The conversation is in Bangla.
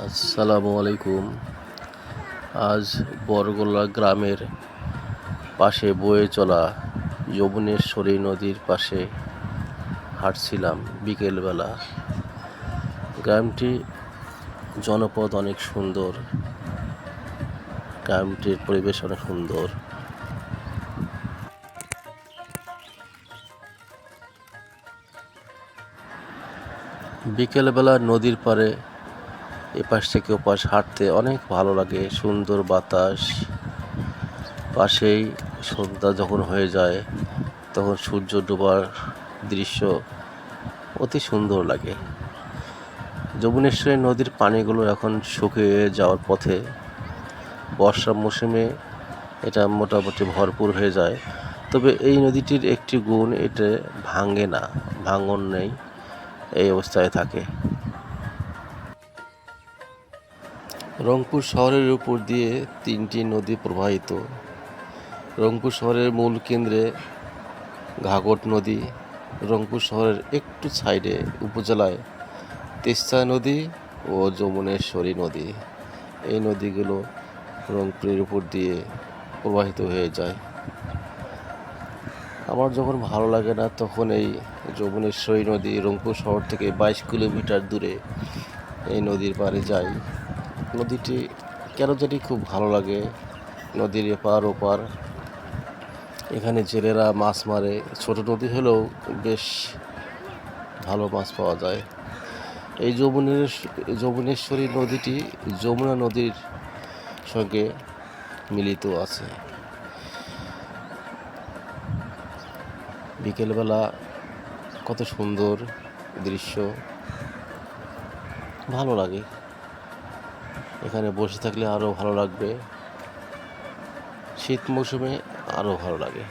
আসসালামু আলাইকুম। আজ বরগোলা গ্রামের পাশে বয়ে চলা যমুনেশ্বরী নদীর পাশে হাঁটছিলাম বিকেলবেলা। গ্রামটি জনপদ অনেক সুন্দর, গ্রামটির পরিবেশ অনেক সুন্দর। বিকেলবেলা নদীর পাড়ে এপাশ থেকে ওপাশ হাঁটতে অনেক ভালো লাগে। সুন্দর বাতাস, পাশেই সন্ধ্যা যখন হয়ে যায় তখন সূর্য ডোবার দৃশ্য অতি সুন্দর লাগে। যমুনেশ্বরী নদীর পানিগুলো এখন শুকিয়ে যাওয়ার পথে। বর্ষা মৌসুমে এটা মোটামুটি ভরপুর হয়ে যায়। তবে এই নদীটির একটি গুণ, এটা ভাঙে না, ভাঙন নেই, এই অবস্থায় থাকে। রংপুর শহরের উপর দিয়ে 3টি নদী প্রবাহিত। রংপুর শহরের মূল কেন্দ্রে ঘাঘট নদী, রংপুর শহরের একটু সাইডে উপজেলায় তিস্তা নদী ও যমুনেশ্বরী নদী। এই নদীগুলো রংপুরের উপর দিয়ে প্রবাহিত হয়ে যায়। আমার যখন ভালো লাগে না তখন এই যমুনেশ্বরী নদী রংপুর শহর থেকে 22 কিলোমিটার দূরে এই নদীর পাড়ে যাই। নদীটি কেন জানি খুব ভালো লাগে। নদীর এপার ওপার, এখানে জেলেরা মাছ মারে। ছোট নদী হলেও বেশ ভালো মাছ পাওয়া যায়। এই যমুনেশ্বরী নদীটি যমুনা নদীর সঙ্গে মিলিত আছে। বিকেলবেলা কত সুন্দর দৃশ্য, ভালো লাগে। এখানে বসে থাকলে আরও ভালো লাগবে, শীত মৌসুমে আরও ভালো লাগে।